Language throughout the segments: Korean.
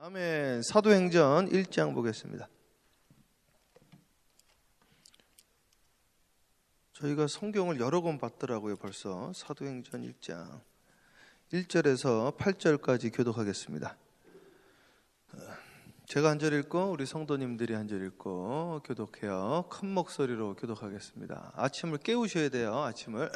아멘. 사도행전 1장 보겠습니다. 저희가 성경을 여러 권 봤더라고요. 벌써 사도행전 1장 1절에서 8절까지 교독하겠습니다. 제가 한 절 읽고 우리 성도님들이 한 절 읽고 교독해요. 큰 목소리로 교독하겠습니다. 아침을 깨우셔야 돼요. 아침을.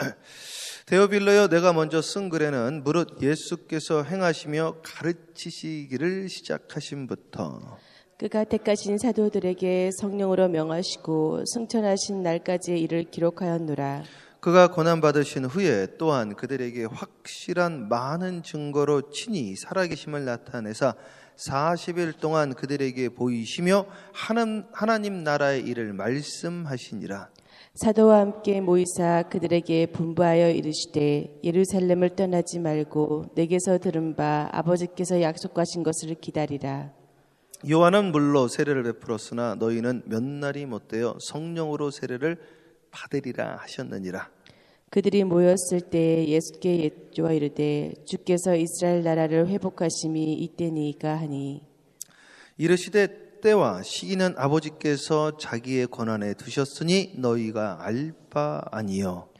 데오빌러여, 내가 먼저 쓴 글에는 무릇 예수께서 행하시며 가르치시기를 시작하심부터 그가 택하신 사도들에게 성령으로 명하시고 승천하신 날까지의 일을 기록하였노라. 그가 고난받으신 후에 또한 그들에게 확실한 많은 증거로 친히 살아계심을 나타내사 40일 동안 그들에게 보이시며 하나님 나라의 일을 말씀하시니라. 사도와 함께 모이사 그들에게 분부하여 이르시되 예루살렘을 떠나지 말고 내게서 들은 바 아버지께서 약속하신 것을 기다리라. 요한은 물로 세례를 베풀었으나 너희는 몇 날이 못되어 성령으로 세례를 받으리라 하셨느니라. 그들이 모였을 때 예수께 여쭈어 이르되 주께서 이스라엘 나라를 회복하심이 이때니이까 하니, 이르시되 때와 시기는 아버지께서 자기의 권한에 두셨으니 너희가 알 바 아니요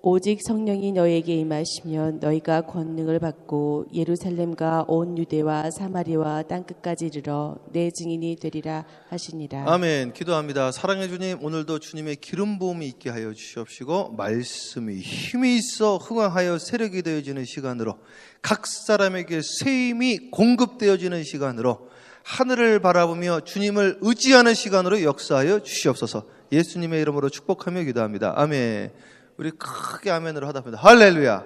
오직 성령이 너희에게 임하시면 너희가 권능을 받고 예루살렘과 온 유대와 사마리아와 땅끝까지 이르러 내 증인이 되리라 하시니라. 아멘. 기도합니다. 사랑의 주님, 오늘도 주님의 기름 부음이 있게 하여 주시옵시고 말씀이 힘이 있어 흥황하여 세력이 되어지는 시간으로 각 사람에게 새 힘이 공급되어지는 시간으로 하늘을 바라보며 주님을 의지하는 시간으로 역사하여 주시옵소서. 예수님의 이름으로 축복하며 기도합니다. 아멘. 우리 크게 아멘으로 하다 보니다. 할렐루야.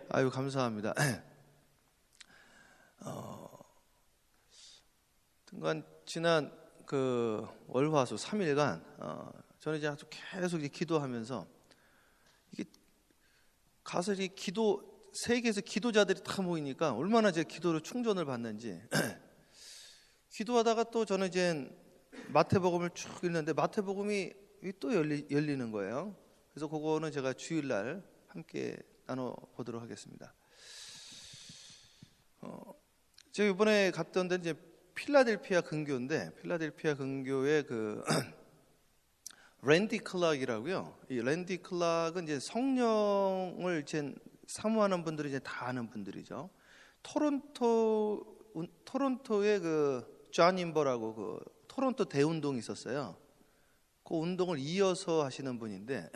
아유, 감사합니다. 지난 월화수 3일간 저는 이제 아주 계속 이제 기도하면서 이게 가서 이 세계에서 기도자들이 다 모이니까 얼마나 제 기도로 충전을 받는지 기도하다가 또 저는 이제 마태복음을 쭉 읽는데 마태복음이 또 열리는 거예요. 그래서 그거는 제가 주일날 함께 나눠보도록 하겠습니다. 제가 이번에 갔던 데는 이제 필라델피아 근교인데, 필라델피아 근교의 랜디 클락이라고요. 이 랜디 클락은 이제 성령을 이제 사모하는 분들이 이제 다 아는 분들이죠. 토론토의 존 임버라고 토론토 대운동이 있었어요. 그 운동을 이어서 하시는 분인데,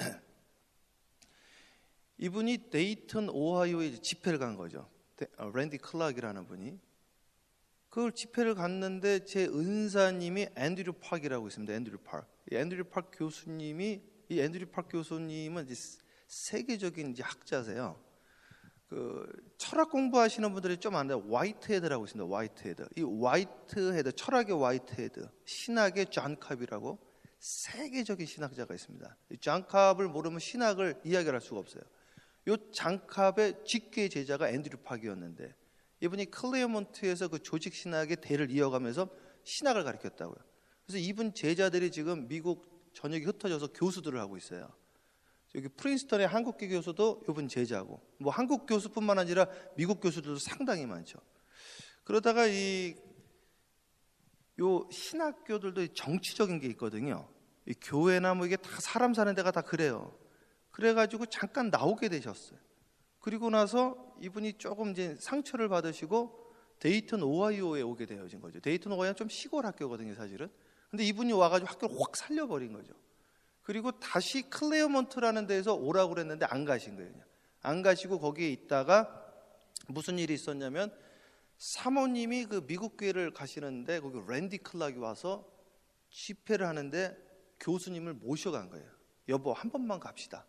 이분이 데이턴 오하이오에 집회를 간 거죠. 랜디 클락이라는 분이. 그 집회를 갔는데 제 은사님이 앤드류 팍이라고 있습니다. 앤드류 팍. 이 앤드류 팍 교수님은 이제 세계적인 이제 학자세요. 철학 공부하시는 분들이 좀 아는데 화이트헤드라고 있습니다. 화이트헤드. 이 화이트헤드, 철학의 화이트헤드, 신학의 존 캅이라고 세계적인 신학자가 있습니다. 이 존 캅을 모르면 신학을 이야기할 수가 없어요. 이 존 캅의 직계 제자가 앤드류 팍이었는데, 이분이 클레어몬트에서 그 조직 신학의 대를 이어가면서 신학을 가르쳤다고요. 그래서 이분 제자들이 지금 미국 전역에 흩어져서 교수들을 하고 있어요. 여기 프린스턴의 한국계 교수도 이분 제자고, 뭐 한국 교수뿐만 아니라 미국 교수들도 상당히 많죠. 그러다가 요 신학교들도 정치적인 게 있거든요. 이 교회나 뭐 이게 다 사람 사는 데가 다 그래요. 그래가지고 잠깐 나오게 되셨어요. 그리고 나서 이분이 조금 이제 상처를 받으시고 데이턴 오하이오에 오게 되어진 거죠. 데이턴 오하이오는 좀 시골 학교거든요, 사실은. 근데 이분이 와가지고 학교를 확 살려버린 거죠. 그리고 다시 클레어몬트라는 데에서 오라고 그랬는데 안 가신 거예요. 안 가시고 거기에 있다가 무슨 일이 있었냐면, 사모님이 미국 교회를 가시는데 거기 랜디 클락이 와서 집회를 하는데 교수님을 모셔간 거예요. 여보, 한 번만 갑시다.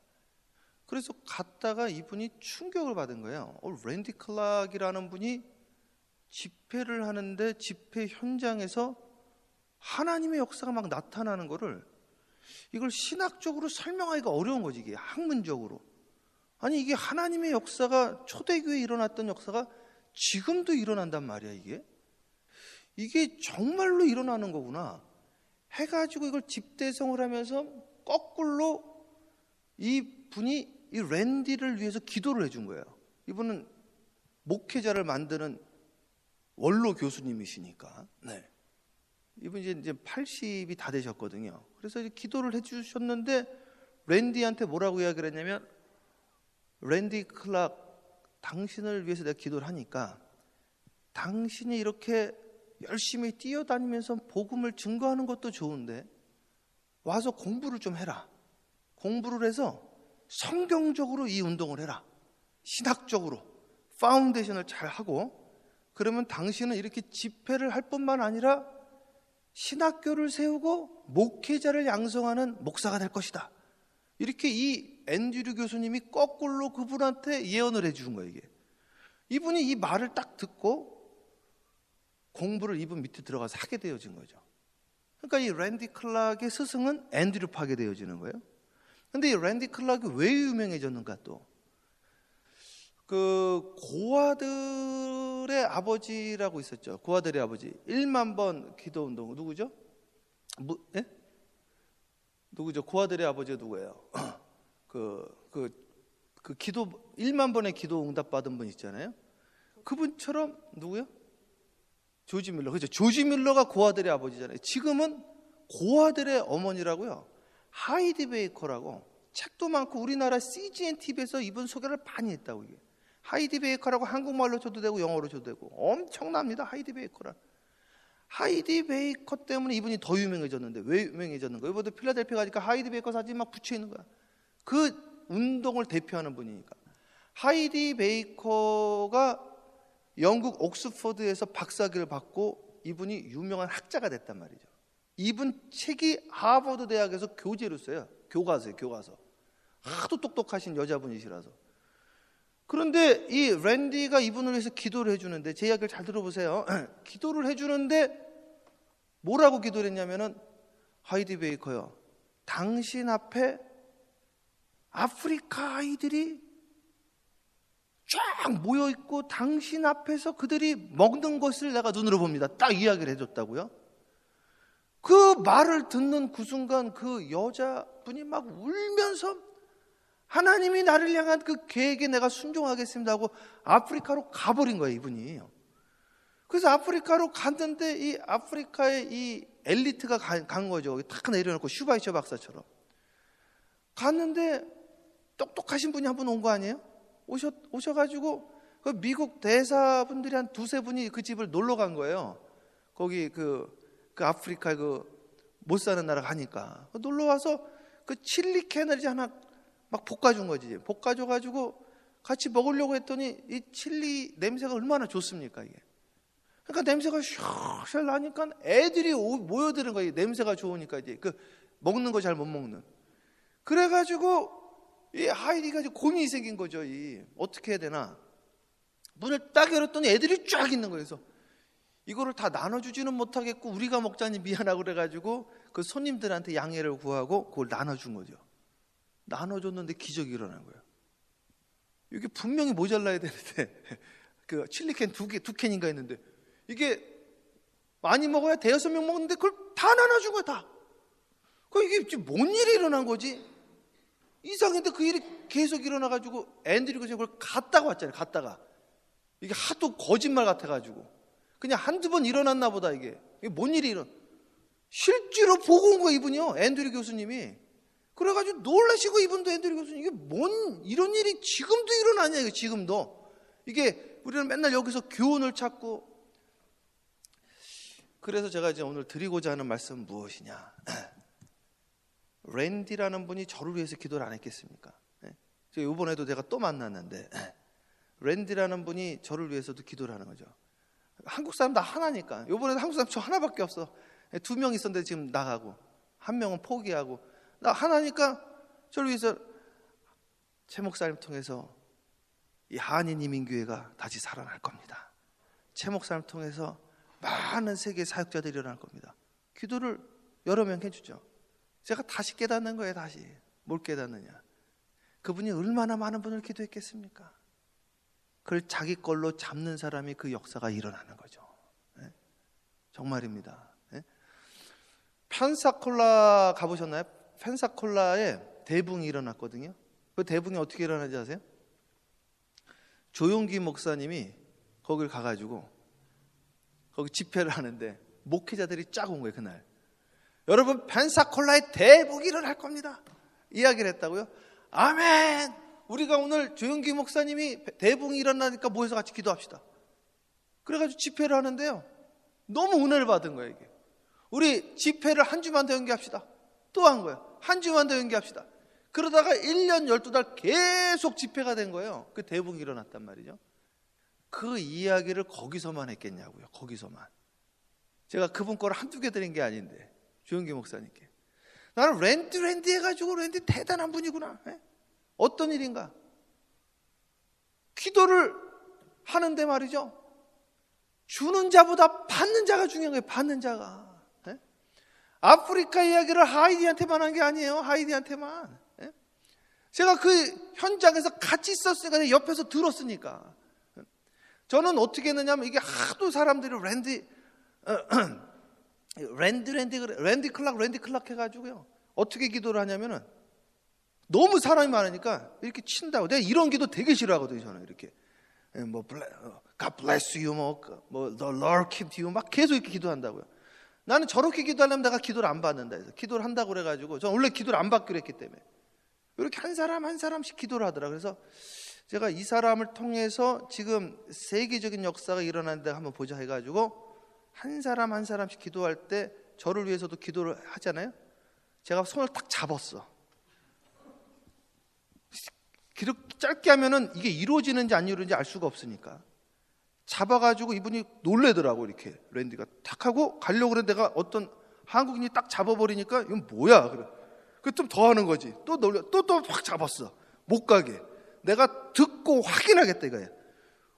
그래서 갔다가 이분이 충격을 받은 거예요. 랜디 클락이라는 분이 집회를 하는데 집회 현장에서 하나님의 역사가 막 나타나는 거를, 이걸 신학적으로 설명하기가 어려운 거지. 이게 학문적으로. 아니, 이게 하나님의 역사가, 초대교회에 일어났던 역사가 지금도 일어난단 말이야. 이게 정말로 일어나는 거구나 해가지고 이걸 집대성을 하면서 거꾸로 이 분이 이 랜디를 위해서 기도를 해준 거예요. 이분은 목회자를 만드는 원로 교수님이시니까. 네. 이분이 이제 80이 다 되셨거든요. 그래서 이제 기도를 해주셨는데 랜디한테 뭐라고 이야기를 했냐면, 랜디 클락, 당신을 위해서 내가 기도를 하니까 당신이 이렇게 열심히 뛰어다니면서 복음을 증거하는 것도 좋은데 와서 공부를 좀 해라. 공부를 해서 성경적으로 이 운동을 해라. 신학적으로 파운데이션을 잘 하고, 그러면 당신은 이렇게 집회를 할 뿐만 아니라 신학교를 세우고 목회자를 양성하는 목사가 될 것이다. 이렇게 이 앤드류 교수님이 거꾸로 그분한테 예언을 해준 거예요. 이게. 이분이 이 말을 딱 듣고 공부를 이분 밑에 들어가서 하게 되어진 거죠. 그러니까 이 랜디 클락의 스승은 앤드류 파게 되어지는 거예요. 근데 이 랜디 클락이 왜 유명해졌는가? 또 그 고아들의 아버지라고 있었죠. 고아들의 아버지 1만 번 기도 운동. 누구죠? 예? 누구죠? 고아들의 아버지가 누구예요? 그 기도 1만 번의 기도 응답 받은 분 있잖아요. 그분처럼 누구요? 조지 밀러. 그죠? 조지 밀러가 고아들의 아버지잖아요. 지금은 고아들의 어머니라고요. 하이디 베이커라고, 책도 많고 우리나라 CGN TV에서 이분 소개를 많이 했다고. 이게 하이디 베이커라고 한국말로 줘도 되고 영어로 줘도 되고 엄청납니다. 하이디 베이커라. 하이디 베이커 때문에 이분이 더 유명해졌는데, 왜 유명해졌는가? 이번에 필라델피아 가니까 하이디 베이커 사진 막 붙여 있는 거야. 그 운동을 대표하는 분이니까. 하이디 베이커가 영국 옥스퍼드에서 박사학위를 받고 이분이 유명한 학자가 됐단 말이죠. 이분 책이 하버드 대학에서 교재로 써요. 교과서예요, 교과서. 하도 똑똑하신 여자분이시라서. 그런데 이 랜디가 이분을 위해서 기도를 해주는데, 제 이야기를 잘 들어보세요. 기도를 해주는데 뭐라고 기도를 했냐면은, 하이디 베이커요, 당신 앞에 아프리카 아이들이 쫙 모여있고 당신 앞에서 그들이 먹는 것을 내가 눈으로 봅니다. 딱 이야기를 해줬다고요. 그 말을 듣는 그 순간 그 여자분이 막 울면서 하나님이 나를 향한 그 계획에 내가 순종하겠습니다 하고 아프리카로 가버린 거예요, 이분이. 그래서 아프리카로 갔는데 이 아프리카의 이 엘리트가 간 거죠. 탁 내려놓고 슈바이처 박사처럼 갔는데, 똑똑하신 분이 한 분 온 거 아니에요? 오셔가지고 그 미국 대사분들이 한 두세 분이 그 집을 놀러 간 거예요. 거기 그 아프리카 못 사는 나라 가니까 놀러 와서 그 칠리 캔을 하나 막 볶아준 거지. 볶아줘가지고 같이 먹으려고 했더니 이 칠리 냄새가 얼마나 좋습니까, 이게. 그러니까 냄새가 슉슉 나니까 애들이 모여드는 거예요. 냄새가 좋으니까 이제 그 먹는 거 잘 못 먹는. 그래가지고 이 하이디가 고민이 생긴 거죠. 어떻게 해야 되나. 문을 딱 열었더니 애들이 쫙 있는 거예요. 그래서 이거를 다 나눠주지는 못하겠고 우리가 먹자니 미안하고 그래가지고 그 손님들한테 양해를 구하고 그걸 나눠준 거죠. 나눠줬는데 기적이 일어난 거예요. 이게 분명히 모자라야 되는데 그 칠리캔 두 캔인가 했는데, 이게 많이 먹어야 5-6명 먹는데 그걸 다 나눠준 거야, 다. 이게 지금 뭔 일이 일어난 거지? 이상했는데 그 일이 계속 일어나가지고 앤드류가 그걸 갔다가 왔잖아요. 갔다가 이게 하도 거짓말 같아가지고 그냥 한두 번 일어났나 보다. 이게 뭔 일이 실제로 보고 온 거야, 이분이요. 앤드류 교수님이. 그래가지고 놀라시고, 이분도 앤드류 교수님, 이게 뭔 이런 일이 지금도 일어나냐, 이게 지금도. 이게 우리는 맨날 여기서 교훈을 찾고. 그래서 제가 이제 오늘 드리고자 하는 말씀은 무엇이냐. 랜디라는 분이 저를 위해서 기도를 안 했겠습니까? 제가 이번에도 제가 또 만났는데, 랜디라는 분이 저를 위해서도 기도를 하는 거죠. 한국 사람 다 하나니까. 이번에도 한국 사람 저 하나밖에 없어. 2명 있었는데 지금 나가고, 1명은 포기하고, 나 하나니까 저를 위해서 최 목사님 통해서 이 한인 이민교회가 다시 살아날 겁니다. 최 목사님 통해서 많은 세계 사역자들이 일어날 겁니다. 기도를 여러 명 해주죠. 제가 다시 깨닫는 거예요. 다시. 뭘 깨닫느냐. 그분이 얼마나 많은 분을 기도했겠습니까? 그걸 자기 걸로 잡는 사람이 그 역사가 일어나는 거죠. 네? 정말입니다. 네? 펜사콜라 가보셨나요? 펜사콜라에 대붕이 일어났거든요. 그 대붕이 어떻게 일어나는지 아세요? 조용기 목사님이 거길 가가지고 거기 집회를 하는데 목회자들이 쫙 온 거예요. 그날 여러분 펜사콜라의 대복이 일어날 겁니다 이야기를 했다고요. 아멘. 우리가 오늘 조영기 목사님이 대복이 일어나니까 모여서 같이 기도합시다. 그래가지고 집회를 하는데요, 너무 은혜를 받은 거예요. 이게 우리 집회를 한 주만 더 연기합시다. 또 한 거예요. 한 주만 더 연기합시다. 그러다가 1년 12달 계속 집회가 된 거예요. 그 대복이 일어났단 말이죠. 그 이야기를 거기서만 했겠냐고요. 거기서만. 제가 그분 거를 한두 개 드린 게 아닌데, 조영기 목사님께. 나는 랜디 해가지고 랜디 대단한 분이구나. 에? 어떤 일인가? 기도를 하는데 말이죠, 주는 자보다 받는 자가 중요한 거예요. 받는 자가. 에? 아프리카 이야기를 하이디한테만 한 게 아니에요. 하이디한테만. 에? 제가 그 현장에서 같이 있었으니까, 옆에서 들었으니까. 저는 어떻게 했느냐면, 이게 하도 사람들이 랜디 클락 해가지고요, 어떻게 기도를 하냐면은, 너무 사람이 많으니까 이렇게 친다고. 내가 이런 기도 되게 싫어하거든요. 저는 이렇게 뭐 God bless you, 뭐 the Lord keep you, 막 계속 이렇게 기도한다고요. 나는 저렇게 기도하려면 내가 기도를 안 받는다 해서 기도를 한다고 그래가지고, 저는 원래 기도를 안 받기로 했기 때문에 이렇게 한 사람 한 사람씩 기도를 하더라. 그래서 제가 이 사람을 통해서 지금 세계적인 역사가 일어나는데 한번 보자 해가지고, 한 사람 한 사람씩 기도할 때 저를 위해서도 기도를 하잖아요. 제가 손을 딱 잡았어. 기록 짧게 하면은 이게 이루어지는지 안 이루어지는지 알 수가 없으니까 잡아가지고 이분이 놀래더라고. 이렇게 랜디가 탁 하고 가려고 그랬는데, 내가 어떤 한국인이 딱 잡아버리니까 이건 뭐야 그래. 그 좀 더 하는 거지. 또 놀래, 또 확 잡았어. 못 가게. 내가 듣고 확인하겠다 이거야.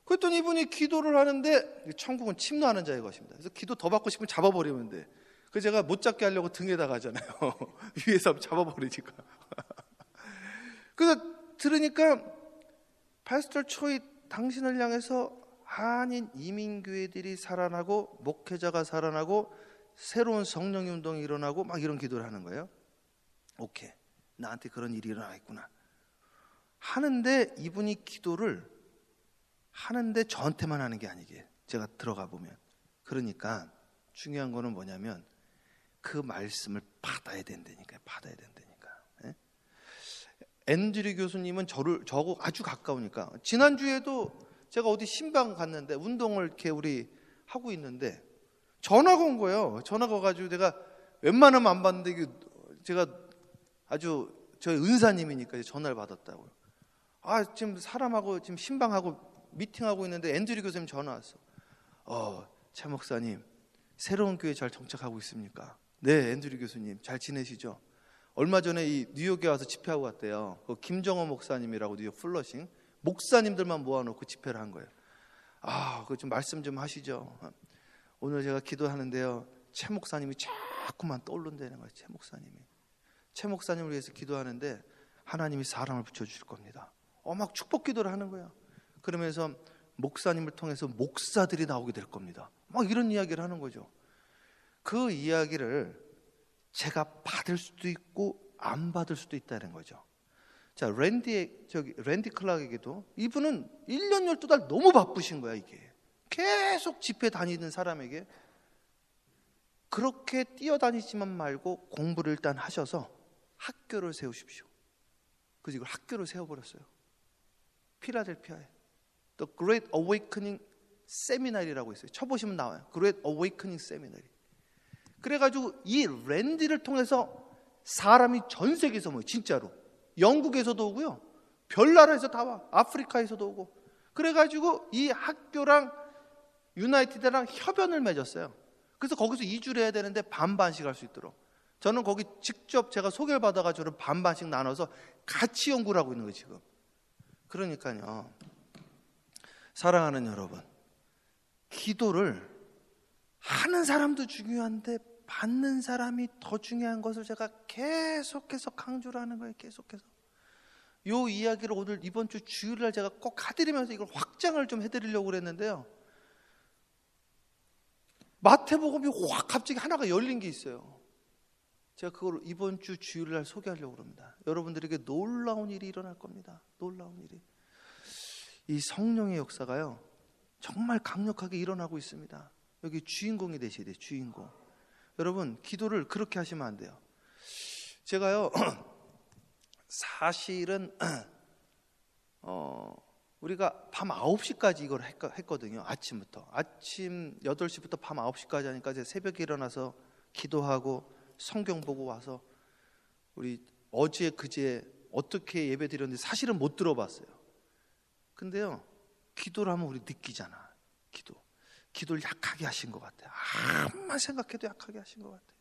그랬더니 이분이 기도를 하는데, 천국은 침노하는 자의 것입니다. 그래서 기도 더 받고 싶으면 잡아버리면 돼. 그 제가 못 잡게 하려고 등에다가 하잖아요. 위에서 잡아버리니까. 그래서 들으니까, 파스터 초이 당신을 향해서 한인 이민교회들이 살아나고 목회자가 살아나고 새로운 성령 운동이 일어나고 막 이런 기도를 하는 거예요. 오케이, 나한테 그런 일이 일어나겠구나 하는데, 이분이 기도를 하는데 저한테만 하는 게 아니게, 제가 들어가 보면. 그러니까 중요한 거는 뭐냐면, 그 말씀을 받아야 된다니까요. 받아야 된다니까. 예? 앤드류 교수님은 저하고 아주 가까우니까, 지난주에도 제가 어디 신방 갔는데 운동을 이렇게 우리 하고 있는데 전화가 온 거예요. 전화가 와가지고, 내가 웬만하면 안 받는데, 이게 제가 아주 저희 은사님이니까 전화를 받았다고요. 지금 사람하고 지금 신방하고 미팅하고 있는데 앤드류 교수님 전화 왔어. 최 목사님, 새로운 교회 잘 정착하고 있습니까? 네, 앤드류 교수님 잘 지내시죠? 얼마 전에 이 뉴욕에 와서 집회하고 갔대요. 김정호 목사님이라고, 뉴욕 플러싱 목사님들만 모아놓고 집회를 한 거예요. 그거 좀 말씀 좀 하시죠. 오늘 제가 기도하는데요, 최 목사님이 자꾸만 떠오른다는 거예요. 최 목사님을 위해서 기도하는데 하나님이 사람을 붙여주실 겁니다. 막 축복 기도를 하는 거예요. 그러면서 목사님을 통해서 목사들이 나오게 될 겁니다. 막 이런 이야기를 하는 거죠. 그 이야기를 제가 받을 수도 있고 안 받을 수도 있다는 거죠. 자, 랜디 클락에게도, 이분은 1년 12달 너무 바쁘신 거야. 이게 계속 집회 다니는 사람에게 그렇게 뛰어다니지만 말고 공부를 일단 하셔서 학교를 세우십시오. 그래서 이걸 학교를 세워버렸어요. 필라델피아에 The Great Awakening 세미나리라고 있어요. 쳐보시면 나와요. Great Awakening 세미나리. 그래가지고 이 랜디를 통해서 사람이 전 세계에서 모여요. 진짜로. 영국에서도 오고요, 별나라에서 다 와. 아프리카에서도 오고. 그래가지고 이 학교랑 유나이티드랑 협연을 맺었어요. 그래서 거기서 2주를 해야 되는데 반반씩 할 수 있도록. 저는 거기 직접 제가 소개를 받아가지고 반반씩 나눠서 같이 연구를 하고 있는 거예요 지금. 그러니까요, 사랑하는 여러분, 기도를 하는 사람도 중요한데 받는 사람이 더 중요한 것을 제가 계속해서 강조를 하는 거예요. 계속해서. 이 이야기를 오늘 이번 주 주일날 제가 꼭 해드리면서 이걸 확장을 좀 해드리려고 그랬는데요, 마태복음이 확 갑자기 하나가 열린 게 있어요. 제가 그걸 이번 주 주일날 소개하려고 합니다. 여러분들에게 놀라운 일이 일어날 겁니다. 놀라운 일이. 이 성령의 역사가요, 정말 강력하게 일어나고 있습니다. 여기 주인공이 되셔야 돼요. 주인공. 여러분, 기도를 그렇게 하시면 안 돼요. 제가요 사실은 우리가 밤 9시까지 이걸 했거든요. 아침부터. 아침 8시부터 밤 9시까지 하니까 이제 새벽에 일어나서 기도하고 성경 보고 와서 우리 어제 그제 어떻게 예배 드렸는지 사실은 못 들어봤어요. 근데요, 기도를 하면 우리 느끼잖아. 기도를 약하게 하신 것 같아요. 암만 생각해도 약하게 하신 것 같아요.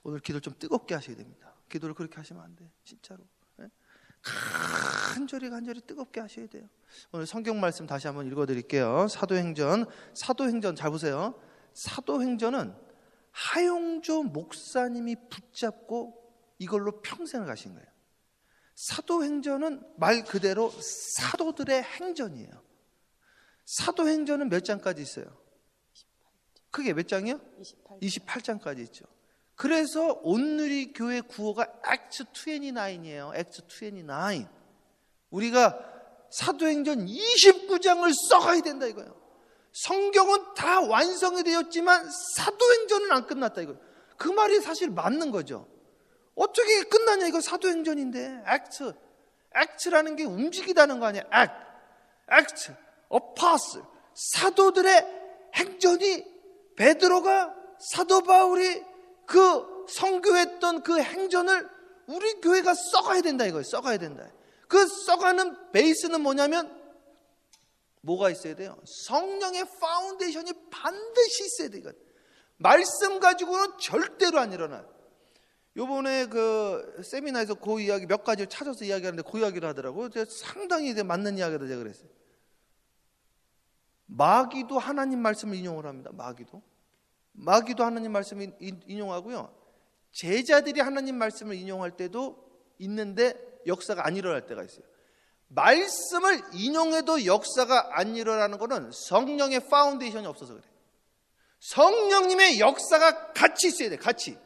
오늘 기도를 좀 뜨겁게 하셔야 됩니다. 기도를 그렇게 하시면 안 돼. 진짜로. 간절히 뜨겁게 하셔야 돼요. 오늘 성경 말씀 다시 한번 읽어드릴게요. 사도행전 잘 보세요. 사도행전은 하용조 목사님이 붙잡고 이걸로 평생을 가신 거예요. 사도행전은 말 그대로 사도들의 행전이에요. 사도행전은 몇 장까지 있어요? 그게 몇 장이요? 28장까지 있죠. 그래서 온누리 교회 구호가 Acts 29이에요. Acts 29. 우리가 사도행전 29장을 써가야 된다 이거예요. 성경은 다 완성이 되었지만 사도행전은 안 끝났다 이거예요. 그 말이 사실 맞는 거죠. 어떻게 끝나냐, 이거 사도행전인데. Act라는 게 움직이다는 거 아니야. Act, Apostle, 사도들의 행전이, 베드로가, 사도 바울이 그 선교했던 그 행전을 우리 교회가 써가야 된다 이거예요. 써가야 된다. 그 써가는 베이스는 뭐냐면 뭐가 있어야 돼요? 성령의 파운데이션이 반드시 있어야 돼요. 말씀 가지고는 절대로 안 일어나요. 요번에 그 세미나에서 그 이야기 몇 가지를 찾아서 이야기하는데 그 이야기를 하더라고요. 상당히 맞는 이야기다 제가 그랬어요. 마귀도 하나님 말씀을 인용을 합니다. 마귀도 하나님 말씀을 인용하고요. 제자들이 하나님 말씀을 인용할 때도 있는데 역사가 안 일어날 때가 있어요. 말씀을 인용해도 역사가 안 일어나는 것은 성령의 파운데이션이 없어서 그래요. 성령님의 역사가 같이 있어야 돼요. 같이.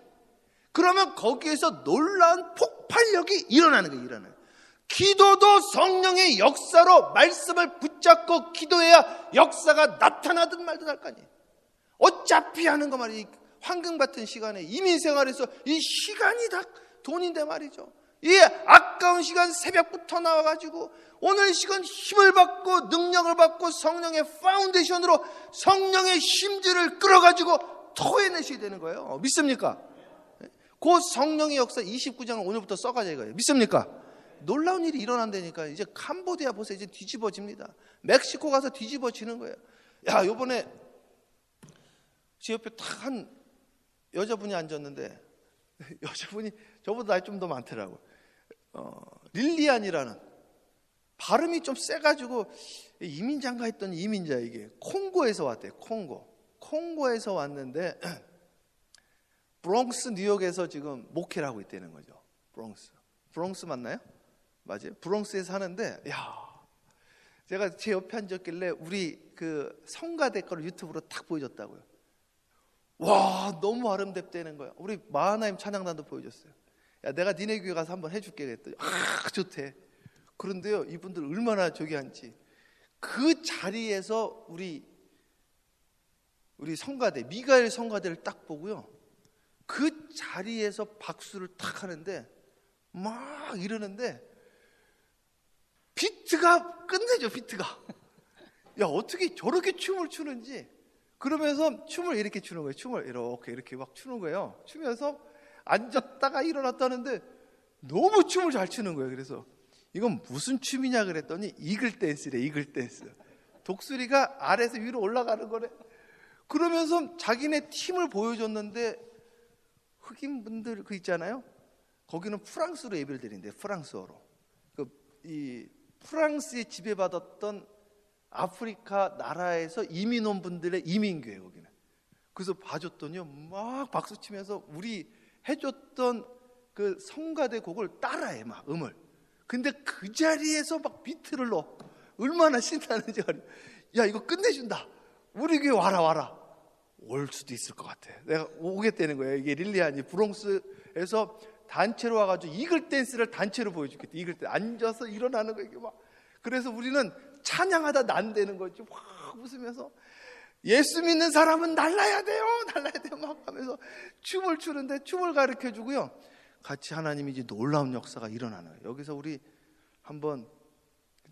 그러면 거기에서 놀라운 폭발력이 일어나는 거예요. 기도도 성령의 역사로 말씀을 붙잡고 기도해야 역사가 나타나든 말든 할 거 아니에요. 어차피 하는 거 말이에요. 황금 같은 시간에 이민생활에서 이 시간이 다 돈인데 말이죠. 이 아까운 시간 새벽부터 나와가지고 오늘 시간 힘을 받고 능력을 받고 성령의 파운데이션으로 성령의 심지를 끌어가지고 토해내셔야 되는 거예요. 믿습니까? 그 성령의 역사 29장을 오늘부터 써가자 이거예요. 믿습니까? 놀라운 일이 일어난다니까. 이제 캄보디아 보세요. 이제 뒤집어집니다. 멕시코 가서 뒤집어지는 거예요. 야, 요번에 제 옆에 딱 한 여자분이 앉았는데 여자분이 저보다 나이 좀 더 많더라고요. 릴리안이라는, 발음이 좀 세가지고 이민자인가 했더니 이민자, 이게 콩고에서 왔대요. 콩고에서 왔는데 브롱스 뉴욕에서 지금 목회를 하고 있다는 거죠. 브롱스 맞나요? 맞아요. 브롱스에서 하는데, 야, 제가 제 옆에 앉았길래 우리 그 성가대 거를 유튜브로 딱 보여줬다고요. 와, 너무 아름답다는 거야. 우리 마하나임 찬양단도 보여줬어요. 야, 내가 니네 교회 가서 한번 해줄게 그랬더니 좋대. 그런데요, 이분들 얼마나 저기 한지, 그 자리에서 우리 성가대 미가엘 성가대를 딱 보고요, 그 자리에서 박수를 탁 하는데 막 이러는데 비트가 끝내죠. 비트가. 야, 어떻게 저렇게 춤을 추는지. 그러면서 춤을 이렇게 추는 거예요. 춤을 이렇게 막 추는 거예요. 추면서 앉았다가 일어났다는데 너무 춤을 잘 추는 거예요. 그래서 이건 무슨 춤이냐 그랬더니 이글 댄스래. 이글 댄스. 독수리가 아래에서 위로 올라가는 거래. 그러면서 자기네 팀을 보여줬는데 흑인분들 그 있잖아요. 거기는 프랑스로 예배를 드린대. 프랑스어로. 이 프랑스에 지배받았던 아프리카 나라에서 이민 온 분들의 이민교회 거기는. 그래서 봐줬더니요, 막 박수 치면서 우리 해줬던 그 성가대 곡을 따라해, 막 음을. 근데 그 자리에서 막 비트를 넣어. 얼마나 신나는지. 야, 이거 끝내준다. 우리 교회 와라. 올 수도 있을 것 같아. 내가 오겠다는 거예요. 이게 릴리안이 브롱스에서 단체로 와가지고 이글 댄스를 단체로 보여주겠다. 이글 댄스 앉아서 일어나는 거 이게 막. 그래서 우리는 찬양하다 난대는 거지. 막 웃으면서 예수 믿는 사람은 날라야 돼요, 날라야 돼요 막 하면서 춤을 추는데 춤을 가르쳐 주고요. 같이 하나님이 이제 놀라운 역사가 일어나는 거예요. 여기서 우리 한번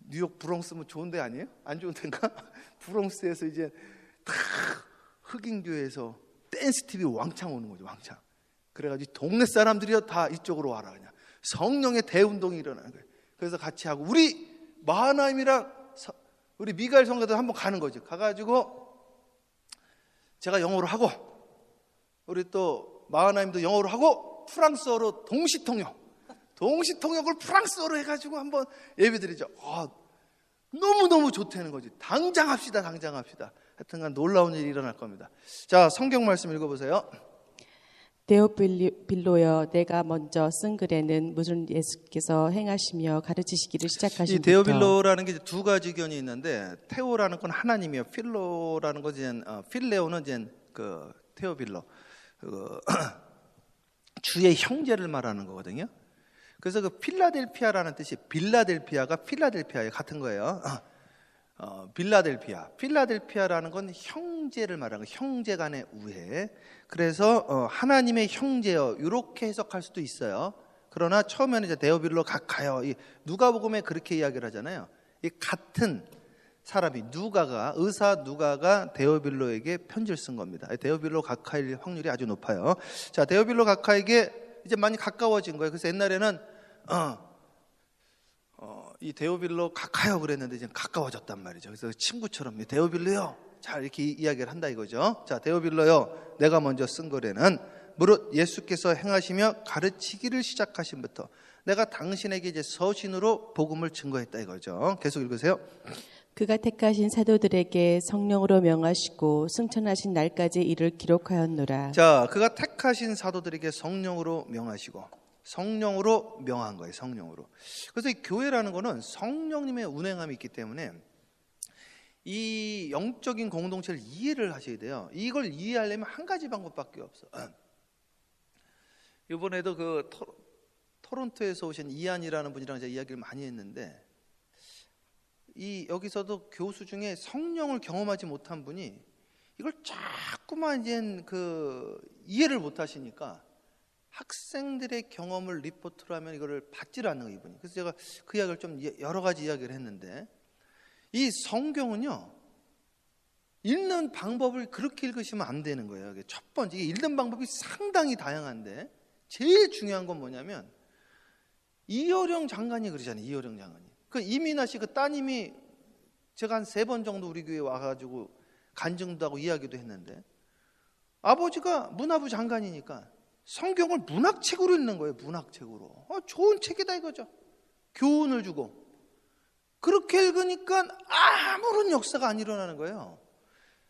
뉴욕 브롱스면 좋은 데 아니에요? 안 좋은 데인가? 브롱스에서 이제 다 흑인 교회에서 댄스 TV 왕창 오는 거죠, 왕창. 그래가지고 동네 사람들이 다 이쪽으로 와라 그냥. 성령의 대운동이 일어나는 거예요. 그래서 같이 하고 우리 마하나임이랑 우리 미가엘 성도들 한번 가는 거죠. 가가지고 제가 영어로 하고 우리 또 마하나임도 영어로 하고 프랑스어로 동시통역을 프랑스어로 해가지고 한번 예배드리죠. 너무너무 좋다는 거지. 당장 합시다. 하여튼간 놀라운 일이 일어날 겁니다. 자, 성경 말씀 읽어보세요. 데오빌로여, 내가 먼저 쓴 글에는 무슨 예수께서 행하시며 가르치시기를 시작하신 이 데오빌로라는 게 두 가지 견이 있는데, 테오라는 건 하나님이요, 필로라는 건 이제 필레오는 이제 그 테오빌로, 주의 형제를 말하는 거거든요. 그래서 그 필라델피아라는 뜻이 빌라델피아가 필라델피아에 같은 거예요. 필라델피아라는 건 형제를 말하는 거예요. 형제 간의 우애. 그래서 하나님의 형제여 이렇게 해석할 수도 있어요. 그러나 처음에는 이제 데오빌로 각하여, 누가복음에 그렇게 이야기를 하잖아요. 이 같은 사람이 의사 누가가 데오빌로에게 편지를 쓴 겁니다. 데오빌로 각하일 확률이 아주 높아요. 자, 데오빌로 각하에게 이제 많이 가까워진 거예요. 그래서 옛날에는 이 데오빌로 각하여 그랬는데 이제 가까워졌단 말이죠. 그래서 친구처럼 데오빌로요, 자 이렇게 이야기를 한다 이거죠. 자, 데오빌로요, 내가 먼저 쓴 글에는 무릇 예수께서 행하시며 가르치기를 시작하신부터 내가 당신에게 이제 서신으로 복음을 증거했다 이거죠. 계속 읽으세요. 그가 택하신 사도들에게 성령으로 명하시고 승천하신 날까지 이를 기록하였노라. 자, 그가 택하신 사도들에게 성령으로 명하시고, 성령으로 명한 거예요. 성령으로. 그래서 이 교회라는 거는 성령님의 운행함이 있기 때문에 이 영적인 공동체를 이해를 하셔야 돼요. 이걸 이해하려면 한 가지 방법밖에 없어. 이번에도 그 토론토에서 오신 이안이라는 분이랑 제가 이야기를 많이 했는데, 여기서도 교수 중에 성령을 경험하지 못한 분이 이걸 자꾸만 이제 이해를 못 하시니까 학생들의 경험을 리포트로 하면 이거를 받지를 않는 거예요, 이분이. 그래서 제가 그 이야기를 좀 여러 가지 이야기를 했는데, 이 성경은요, 읽는 방법을 그렇게 읽으시면 안 되는 거예요. 첫 번째, 읽는 방법이 상당히 다양한데 제일 중요한 건 뭐냐면, 이효령 장관이 그러잖아요. 이효령 장관이. 그 이민아 씨 그 따님이 제가 한 3번 정도 우리 교회에 와가지고 간증도 하고 이야기도 했는데, 아버지가 문화부 장관이니까 성경을 문학책으로 읽는 거예요. 문학책으로. 좋은 책이다 이거죠. 교훈을 주고. 그렇게 읽으니까 아무런 역사가 안 일어나는 거예요.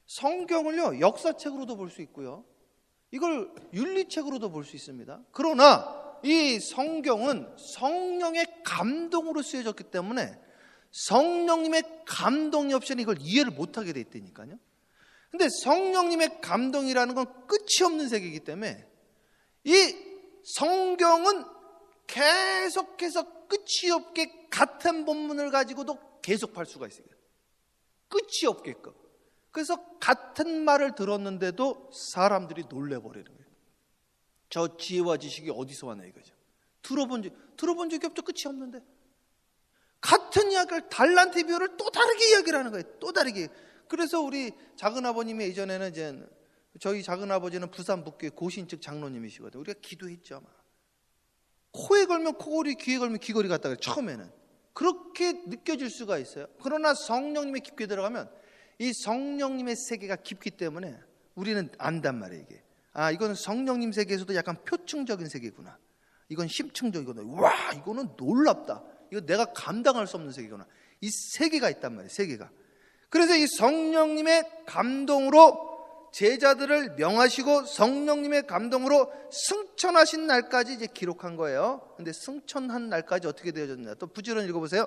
성경을요, 역사책으로도 볼 수 있고요, 이걸 윤리책으로도 볼 수 있습니다. 그러나 이 성경은 성령의 감동으로 쓰여졌기 때문에 성령님의 감동이 없이는 이걸 이해를 못하게 돼 있다니까요. 근데 성령님의 감동이라는 건 끝이 없는 세계이기 때문에 이 성경은 계속해서 끝이 없게 같은 본문을 가지고도 계속 팔 수가 있어요. 끝이 없게끔. 그래서 같은 말을 들었는데도 사람들이 놀래버리는 거예요. 저 지혜와 지식이 어디서 왔나 이거죠. 들어본 적이 없죠. 끝이 없는데. 같은 이야기를 달란트 비유를 또 다르게 이야기를 하는 거예요. 또 다르게. 그래서 우리 작은아버님이 예전에는 이제 저희 작은아버지는 부산 북교회 고신측 장로님이시거든요. 우리가 기도했죠. 코에 걸면 코골이, 귀에 걸면 귀걸이 같다고 처음에는. 그렇게 느껴질 수가 있어요. 그러나 성령님의 깊게 들어가면 이 성령님의 세계가 깊기 때문에 우리는 안단 말이에요. 이게. 이거는 성령님 세계에서도 약간 표층적인 세계구나. 이건 심층적이구나. 와, 이거는 놀랍다. 이거 내가 감당할 수 없는 세계구나. 이 세계가 있단 말이에요. 세계가. 그래서 이 성령님의 감동으로 제자들을 명하시고 성령님의 감동으로 승천하신 날까지 이제 기록한 거예요. 근데 승천한 날까지 어떻게 되어졌냐? 또 부지런히 읽어보세요.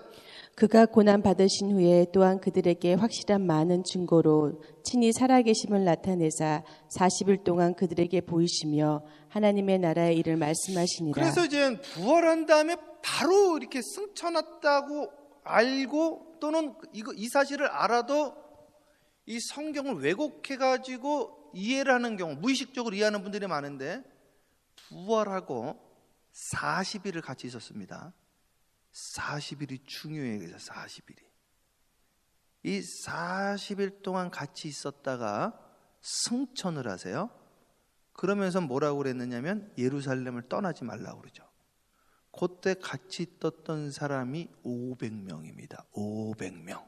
그가 고난 받으신 후에 또한 그들에게 확실한 많은 증거로 친히 살아계심을 나타내사 40일 동안 그들에게 보이시며 하나님의 나라의 일을 말씀하시니라. 그래서 이제 부활한 다음에 바로 이렇게 승천했다고 알고, 또는 이 사실을 알아도 이 성경을 왜곡해가지고 이해를 하는 경우, 무의식적으로 이해하는 분들이 많은데, 부활하고 40일을 같이 있었습니다. 40일이 중요해요. 그래서 40일이. 이 40일 동안 같이 있었다가 승천을 하세요. 그러면서 뭐라고 그랬느냐면 예루살렘을 떠나지 말라고 그러죠. 그때 같이 있었던 사람이 500명입니다. 500명.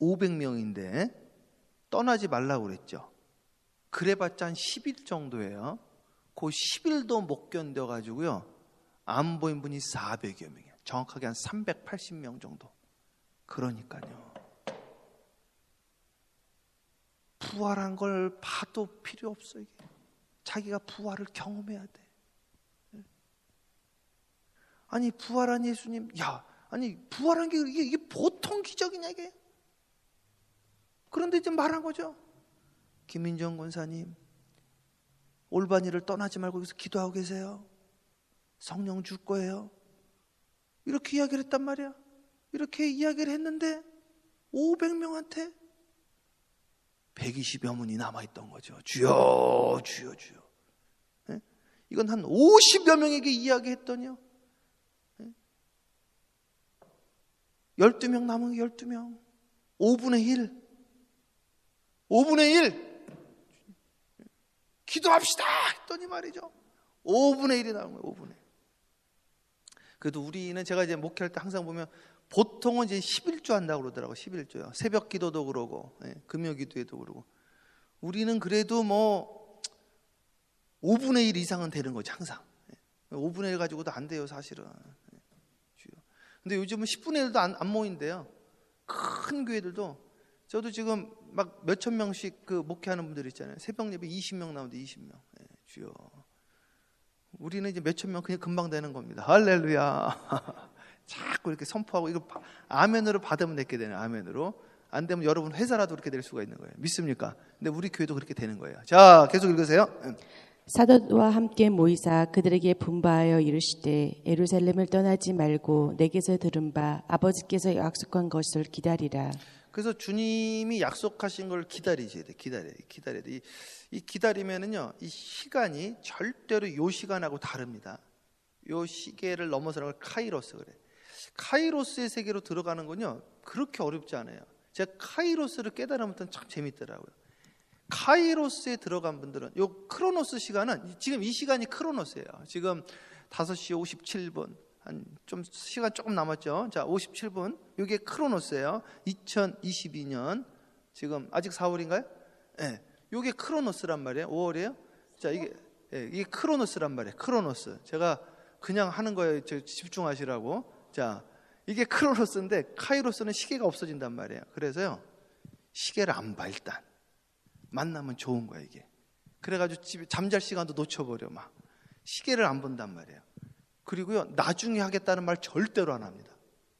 500명인데 떠나지 말라고 그랬죠. 그래봤자 한 10일 정도예요. 그 10일도 못 견뎌가지고요. 안 보인 분이 400여 명이에요. 정확하게 한 380명 정도. 그러니까요. 부활한 걸 봐도 필요 없어. 이게 자기가 부활을 경험해야 돼. 아니 부활한 예수님, 아니 부활한 게 이게 보통 기적이냐 이게? 그런데 이제 말한 거죠. 김민정 권사님, 올바니를 떠나지 말고 여기서 기도하고 계세요. 성령 줄 거예요. 이렇게 이야기를 했단 말이야. 이렇게 이야기를 했는데 500명한테 120여 문이 남아있던 거죠. 주여 주여 주여. 네? 이건 한 50여 명에게 이야기했더니요. 네? 12명 남은 게 12명. 5분의 1. 5분의 1. 기도합시다 했더니 말이죠. 5분의 1이 나온 거예요. 5분의 1. 그래도 우리는 제가 이제 목회할 때 항상 보면 보통은 이제 11조 한다고 그러더라고요. 11조요. 새벽 기도도 그러고, 금요 기도에도 그러고. 우리는 그래도 뭐 5분의 1 이상은 되는 거죠, 항상. 5분의 1 가지고도 안 돼요, 사실은. 근데 요즘은 10분의 1도 안 모인대요. 큰 교회들도. 저도 지금 막 몇천 명씩 그 목회하는 분들 있잖아요. 새벽 예배 20명 나오는데 20명. 주여. 우리는 이제 몇천 명 그냥 금방 되는 겁니다. 할렐루야. 자꾸 이렇게 선포하고 이거 아멘으로 받으면 되게 되는 아멘으로. 안 되면 여러분 회사라도 그렇게 될 수가 있는 거예요. 믿습니까? 근데 우리 교회도 그렇게 되는 거예요. 자, 계속 읽으세요. 사도와 함께 모이사 그들에게 분바하여 이르시되 예루살렘을 떠나지 말고 내게서 들은 바 아버지께서 약속한 것을 기다리라. 그래서 주님이 약속하신 걸 기다리셔야 돼. 기다려야 돼. 이 기다리면은요, 이 시간이 절대로 요 시간하고 다릅니다. 요 시계를 넘어서는 걸 카이로스 그래. 카이로스의 세계로 들어가는 건요, 그렇게 어렵지 않아요. 제가 카이로스를 깨달으면 참 재밌더라고요. 카이로스에 들어간 분들은 요 크로노스 시간은 지금 이 시간이 크로노스예요. 지금 5시 57분. 좀 시간 조금 남았죠. 자, 57분. 이게 크로노스예요. 2022년 지금 아직 4월인가요? 네. 이게 크로노스란 말이에요. 5월이에요. 자, 이게 크로노스란 말이에요. 크로노스. 제가 그냥 하는 거예요. 집중하시라고. 자, 이게 크로노스인데 카이로스는 시계가 없어진단 말이에요. 그래서요, 시계를 안 봐 일단. 만나면 좋은 거야 이게. 그래가지고 집에 잠잘 시간도 놓쳐버려 막. 시계를 안 본단 말이에요. 그리고요, 나중에 하겠다는 말 절대로 안 합니다.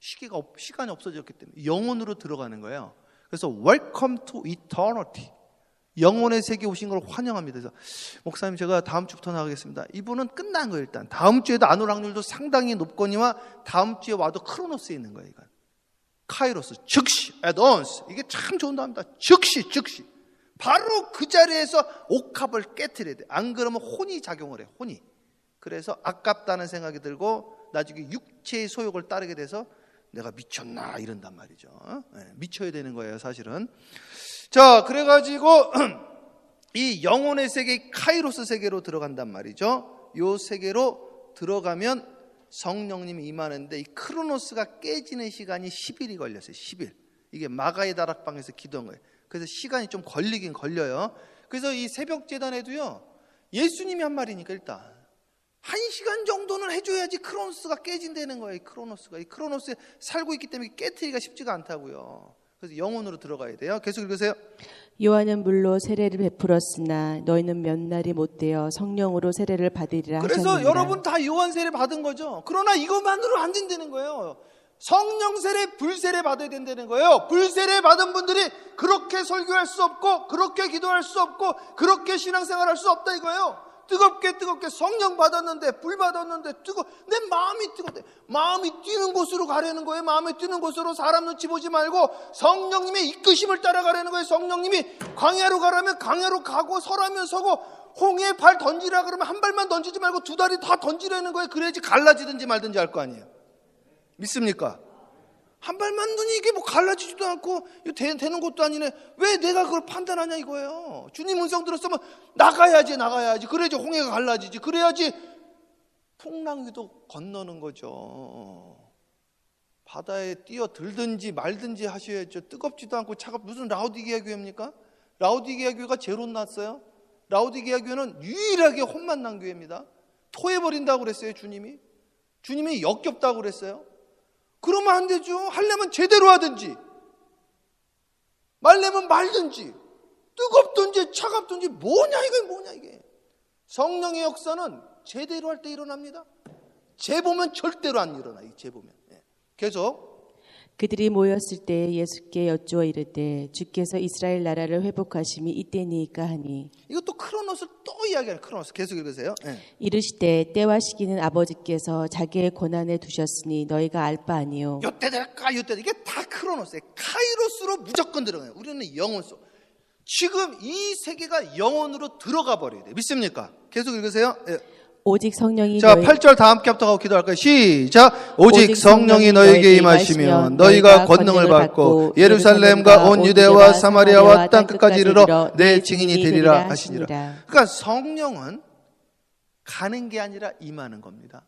시간이 없어졌기 때문에 영혼으로 들어가는 거예요. 그래서 Welcome to eternity. 영혼의 세계에 오신 걸 환영합니다. 그래서 목사님 제가 다음 주부터 나가겠습니다. 이분은 끝난 거예요. 일단 다음 주에도 안 올 확률도 상당히 높거니와 다음 주에 와도 크로노스에 있는 거예요. 이건 카이로스, 즉시, advance. 이게 참 좋은 단어입니다. 즉시 바로 그 자리에서 옥합을 깨트려야 돼. 안 그러면 혼이 작용을 해요. 혼이. 그래서 아깝다는 생각이 들고 나중에 육체의 소욕을 따르게 돼서 내가 미쳤나 이런단 말이죠. 미쳐야 되는 거예요, 사실은. 자, 그래가지고 이 영혼의 세계, 카이로스 세계로 들어간단 말이죠. 이 세계로 들어가면 성령님이 임하는데 이 크로노스가 깨지는 시간이 10일이 걸렸어요. 10일. 이게 마가의 다락방에서 기도한 거예요. 그래서 시간이 좀 걸리긴 걸려요. 그래서 이 새벽 제단에도요, 예수님이 한 말이니까 일단 1시간 정도는 해줘야지 크로노스가 깨진다는 거예요. 이 크로노스에 살고 있기 때문에 깨트리기가 쉽지가 않다고요. 그래서 영혼으로 들어가야 돼요. 계속 읽으세요. 요한은 물로 세례를 베풀었으나 너희는 몇 날이 못되어 성령으로 세례를 받으리라 그래서 하셨느니라. 여러분 다 요한 세례 받은 거죠. 그러나 이것만으로 안 된다는 거예요. 성령 세례, 불세례 받아야 된다는 거예요. 불세례 받은 분들이 그렇게 설교할 수 없고, 그렇게 기도할 수 없고, 그렇게 신앙생활할 수 없다 이거예요. 뜨겁게 성령 받았는데, 불 받았는데, 내 마음이 뜨겁대. 마음이 뛰는 곳으로 가려는 거예요. 마음이 뛰는 곳으로. 사람 눈치 보지 말고 성령님의 이끄심을 따라가려는 거예요. 성령님이 광야로 가라면 광야로 가고, 서라면 서고, 홍해에 발 던지라 그러면 한 발만 던지지 말고 두 다리 다 던지라는 거예요. 그래야지 갈라지든지 말든지 할 거 아니에요. 믿습니까? 한 발만 던지 이게 뭐 갈라지지도 않고 되는 것도 아니네. 왜 내가 그걸 판단하냐 이거예요. 주님 음성 들었으면 나가야지. 그래야지 홍해가 갈라지지. 그래야지 풍랑위도 건너는 거죠. 바다에 뛰어들든지 말든지 하셔야죠. 뜨겁지도 않고 무슨 라오디게아 교회입니까? 라오디게아 교회가 죄로 났어요. 라오디게아 교회는 유일하게 혼만 난 교회입니다. 토해버린다고 그랬어요. 주님이 역겹다고 그랬어요. 그러면 안 되죠. 하려면 제대로 하든지, 말려면 말든지, 뜨겁든지 차갑든지. 뭐냐 이게. 성령의 역사는 제대로 할 때 일어납니다. 재보면 절대로 안 일어나. 재보면. 계속. 그들이 모였을 때 예수께 여쭈어 이르되 주께서 이스라엘 나라를 회복하심이 이때니까 하니. 이것도 크로노스 또 이야기하는 크로노스. 계속 읽으세요. 이르시되 때와 시기는 아버지께서 자기의 권한에 두셨으니 너희가 알 바 아니요. 요때 될까 이게 다 크로노스예요. 카이로스로 무조건 들어가요. 우리는 영혼 속. 지금 이 세계가 영혼으로 들어가 버려야 돼요. 믿습니까? 계속 읽으세요. 오직 성령이 자, 8절 다 함께 합독하고 기도할까요? 시작. 오직 성령이 너희에게 임하시면 너희가 권능을 받고 예루살렘과 온 유대와 사마리아와 땅 끝까지 이르러 내 증인이 되리라 하시니라. 그러니까 성령은 가는 게 아니라 임하는 겁니다.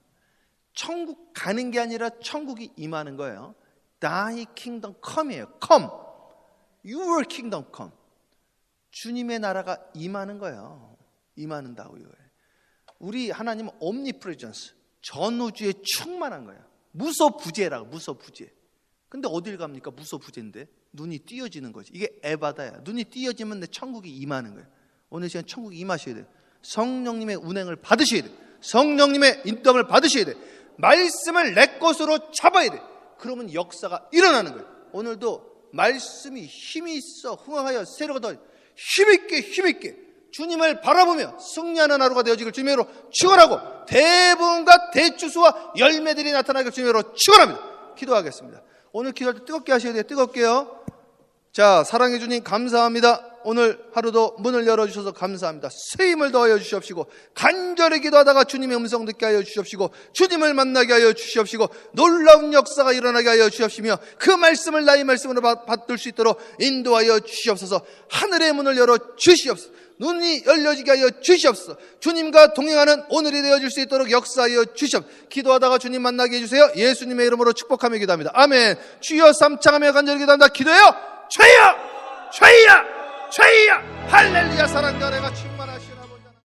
천국 가는 게 아니라 천국이 임하는 거예요. Thy kingdom come이에요. Come. Your kingdom come. 주님의 나라가 임하는 거예요. 임하는다고요. 우리 하나님은 omnipresence, 전우주에 충만한 거야. 무소부재라고. 무소부재. 근데 어딜 갑니까? 무소부재인데 눈이 띄어지는 거지. 이게 에바다야. 눈이 띄어지면 내 천국이 임하는 거야. 오늘 시간 천국이 임하셔야 돼요. 성령님의 운행을 받으셔야 돼요. 성령님의 인도함을 받으셔야 돼요. 말씀을 내 것으로 잡아야 돼요. 그러면 역사가 일어나는 거예요. 오늘도 말씀이 힘이 있어 흥황하여 새로가 더 힘있게 주님을 바라보며 승리하는 하루가 되어지길 주님으로 축원하고 대부분과 대추수와 열매들이 나타나길 주님으로 축원합니다. 기도하겠습니다. 오늘 기도할 때 뜨겁게 하셔야 돼요. 뜨겁게요. 자, 사랑해 주님 감사합니다. 오늘 하루도 문을 열어주셔서 감사합니다. 쓰임을 더하여 주시옵시고 간절히 기도하다가 주님의 음성 듣게 하여 주시옵시고 주님을 만나게 하여 주시옵시고 놀라운 역사가 일어나게 하여 주시옵시며 그 말씀을 나의 말씀으로 받들 수 있도록 인도하여 주시옵소서. 하늘의 문을 열어 주시옵소서. 눈이 열려지게 하여 주시옵소서. 주님과 동행하는 오늘이 되어질 수 있도록 역사하여 주시옵소서. 기도하다가 주님 만나게 해주세요. 예수님의 이름으로 축복하며 기도합니다. 아멘. 주여 삼창하며 간절히 기도합니다. 기도해요. 죄야 할렐루야. 사랑과 은혜가 충만하시